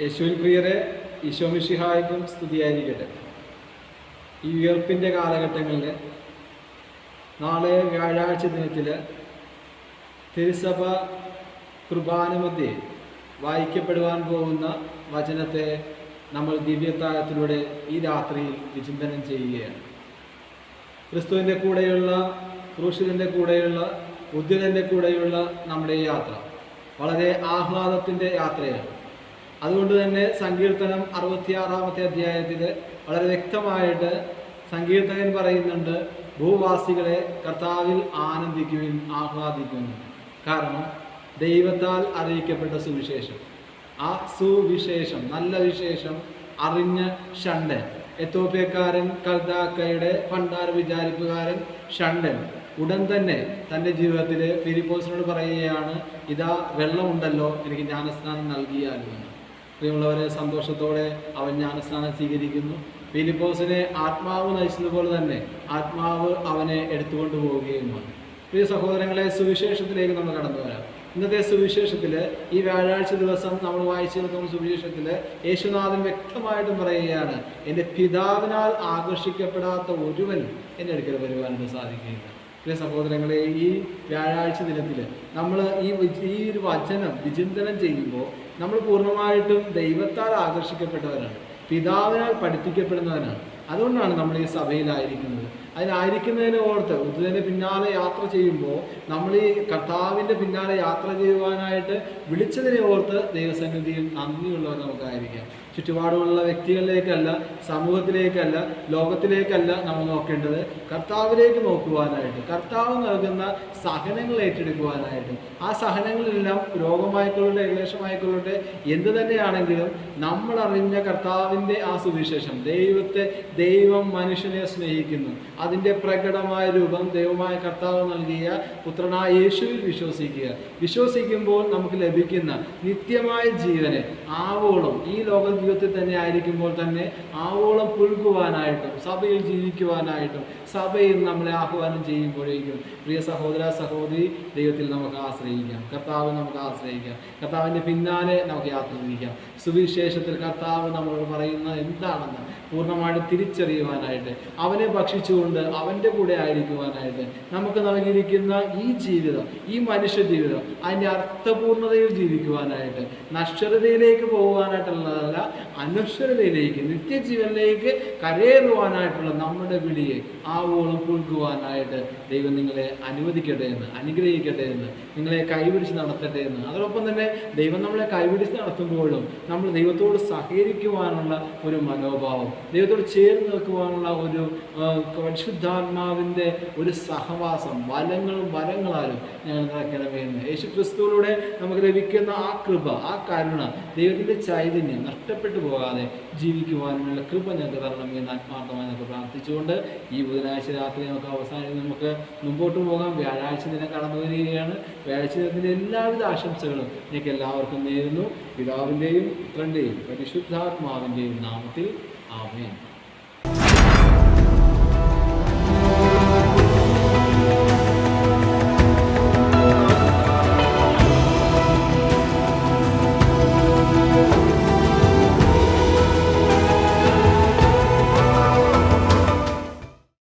യേശുവിൽ പ്രിയരെ, ഈശോമിശിഹായ്ക്കും സ്തുതിയായിരിക്കട്ടെ. ഈ ഉയർപ്പിൻ്റെ കാലഘട്ടങ്ങളിൽ നാളെ വ്യാഴാഴ്ച ദിനത്തിൽ തിരുസഭ കുർബാന മധ്യേ വായിക്കപ്പെടുവാൻ പോകുന്ന വചനത്തെ നമ്മൾ ദിവ്യത്താഴത്തിലൂടെ ഈ രാത്രിയിൽ വിചിന്തനം ചെയ്യുകയാണ്. ക്രിസ്തുവിൻ്റെ കൂടെയുള്ള, ക്രൂശിതൻ്റെ കൂടെയുള്ള, ഉദ്ധിതൻ്റെ കൂടെയുള്ള നമ്മുടെ ഈ യാത്ര വളരെ ആഹ്ലാദത്തിൻ്റെ യാത്രയാണ്. അതുകൊണ്ട് തന്നെ സങ്കീർത്തനം 66-ാമത്തെ അധ്യായത്തിൽ വളരെ വ്യക്തമായിട്ട് സങ്കീർത്തകൻ പറയുന്നുണ്ട്, ഭൂവാസികളെ കർത്താവിൽ ആനന്ദിക്കുവിൻ, ആഹ്ലാദിക്കുന്നു. കാരണം ദൈവത്താൽ അറിയിക്കപ്പെട്ട സുവിശേഷം, ആ സുവിശേഷം, നല്ല വിശേഷം അറിഞ്ഞ ഷണ്ടൻ, എത്തോപ്യക്കാരൻ, കൽദാക്കയുടെ ഭണ്ഡാര വിചാരിപ്പുകാരൻ ഷണ്ടൻ ഉടൻ തന്നെ തൻ്റെ ജീവിതത്തിൽ ഫിലിപ്പോസിനോട് പറയുകയാണ്, ഇതാ വെള്ളമുണ്ടല്ലോ, എനിക്ക് ജ്ഞാനസ്നാനം നൽകിയാലും. പ്രിയമുള്ളവരെ, സന്തോഷത്തോടെ അവൻ ജ്ഞാനസ്നാനം സ്വീകരിക്കുന്നു. ഫിലിപ്പോസിനെ ആത്മാവ് നയിച്ചതുപോലെ തന്നെ ആത്മാവ് അവനെ എടുത്തുകൊണ്ട് പോവുകയുമാണ്. പ്രിയ സഹോദരങ്ങളെ, സുവിശേഷത്തിലേക്ക് നമ്മൾ കടന്നു വരാം. ഇന്നത്തെ സുവിശേഷത്തിൽ, ഈ വ്യാഴാഴ്ച ദിവസം നമ്മൾ വായിച്ചു നിൽക്കുന്ന സുവിശേഷത്തിൽ യേശുനാഥൻ വ്യക്തമായിട്ടും പറയുകയാണ്, എൻ്റെ പിതാവിനാൽ ആകർഷിക്കപ്പെടാത്ത ഒരുവനും എൻ്റെ അടുക്കൽ വരുവാനായിട്ട് സാധിക്കുകയില്ല. പ്രിയ സഹോദരങ്ങളെ, ഈ വ്യാഴാഴ്ച ദിനത്തിൽ നമ്മൾ ഈ ഒരു വചനം വിചിന്തനം ചെയ്യുമ്പോൾ നമ്മൾ പൂർണ്ണമായിട്ടും ദൈവത്താൽ ആകർഷിക്കപ്പെട്ടവരാണ്, പിതാവിനാൽ പഠിപ്പിക്കപ്പെടുന്നവരാണ്. അതുകൊണ്ടാണ് നമ്മൾ ഈ സഭയിലായിരിക്കുന്നത്. അതിലായിരിക്കുന്നതിനെ ഓർത്ത് ഉദ്ധിതൻ്റെ പിന്നാലെ യാത്ര ചെയ്യുമ്പോൾ നമ്മൾ ഈ കർത്താവിൻ്റെ പിന്നാലെ യാത്ര ചെയ്യുവാനായിട്ട് വിളിച്ചതിനെ ഓർത്ത് ദൈവസന്നിധിയിൽ നന്ദിയുള്ളവർ നമുക്കായിരിക്കാം. ചുറ്റുപാടുമുള്ള വ്യക്തികളിലേക്കല്ല, സമൂഹത്തിലേക്കല്ല, ലോകത്തിലേക്കല്ല നമ്മൾ നോക്കേണ്ടത്, കർത്താവിലേക്ക് നോക്കുവാനായിട്ട്, കർത്താവ് നൽകുന്ന സഹനങ്ങൾ ഏറ്റെടുക്കുവാനായിട്ട്. ആ സഹനങ്ങളെല്ലാം രോഗമായിക്കൊള്ളട്ടെ, ക്ലേശമായിക്കൊള്ളട്ടെ, എന്ത് തന്നെയാണെങ്കിലും നമ്മൾ അറിഞ്ഞ കർത്താവിൻ്റെ ആ സുവിശേഷം, ദൈവം മനുഷ്യനെ സ്നേഹിക്കുന്നു, അതിൻ്റെ പ്രകടമായ രൂപം ദൈവമായ കർത്താവ് നൽകിയ പുത്രനായ യേശുവിൽ വിശ്വസിക്കുമ്പോൾ നമുക്ക് ലഭിക്കുന്ന നിത്യമായ ജീവനെ ആവോളം ഈ ലോക ജീവിതത്തിൽ തന്നെ ആയിരിക്കുമ്പോൾ തന്നെ ആവോളം പുൽകുവാനായിട്ടും സഭയിൽ ജീവിക്കുവാനായിട്ടും സഭയിൽ നമ്മളെ ആഹ്വാനം ചെയ്യുമ്പോഴേക്കും പ്രിയ സഹോദര സഹോദരി, ദൈവത്തിൽ നമുക്ക് ആശ്രയിക്കാം, കർത്താവ് നമുക്ക് ആശ്രയിക്കാം, കർത്താവിൻ്റെ പിന്നാലെ നമുക്ക് യാത്ര തിരിക്കാം. സുവിശേഷത്തിൽ കർത്താവ് നമ്മളോട് പറയുന്ന എന്താണെന്ന് പൂർണ്ണമായിട്ട് തിരിച്ചറിയുവാനായിട്ട്, അവനെ ഭക്ഷിച്ചുകൊണ്ട് അവൻ്റെ കൂടെ ആയിരിക്കുവാനായിട്ട്, നമുക്ക് നൽകിയിരിക്കുന്ന ഈ ജീവിതം, ഈ മനുഷ്യ ജീവിതം അതിൻ്റെ അർത്ഥപൂർണതയിൽ ജീവിക്കുവാനായിട്ട്, നശ്വരതയിലേക്ക് പോകുവാനായിട്ടുള്ളതല്ല, അനശ്വരതയിലേക്ക്, നിത്യജീവനിലേക്ക് കരയേറുവാനായിട്ടുള്ള നമ്മുടെ വിളിയെ ആവോളം പുൽകുവാനായിട്ട് ദൈവം നിങ്ങളെ അനുവദിക്കട്ടെ എന്ന്, അനുഗ്രഹിക്കട്ടെ എന്ന്, നിങ്ങളെ കൈപിടിച്ച് നടത്തട്ടെ എന്ന്. അതോടൊപ്പം തന്നെ ദൈവം നമ്മളെ കൈപിടിച്ച് നടത്തുമ്പോഴും നമ്മൾ ദൈവത്തോട് സഹകരിക്കുവാനുള്ള ഒരു മനോഭാവം, ദൈവത്തോട് ചേർന്ന് നിൽക്കുവാനുള്ള ഒരു പരിശുദ്ധാത്മാവിൻ്റെ ഒരു സഹവാസം, വരങ്ങളാലും ഞങ്ങൾ നിറയ്ക്കണമേ എന്ന്. യേശു ക്രിസ്തുവിലൂടെ നമുക്ക് ലഭിക്കുന്ന ആ കൃപ, ആ കരുണ, ദൈവത്തിൻ്റെ ചൈതന്യം നഷ്ടപ്പെട്ടു പോകാതെ ജീവിക്കുവാനുള്ള കൃപ ഞങ്ങൾക്ക് തരണമേ എന്ന് ആത്മാർത്ഥമായി നമുക്ക് പ്രാർത്ഥിച്ചുകൊണ്ട് ഈ ബുധനാഴ്ച രാത്രി നമുക്ക് മുമ്പോട്ട് പോകാം. വ്യാഴാഴ്ച ദിനം കടന്നു വരികയാണ്. വ്യാഴാഴ്ച ദിനത്തിൻ്റെ എല്ലാവിധ ആശംസകളും എനിക്ക് എല്ലാവർക്കും നേരുന്നു. പിതാവിൻ്റെയും പുത്രൻ്റെയും പരിശുദ്ധാത്മാവിൻ്റെയും നാമത്തിൽ ആമേൻ.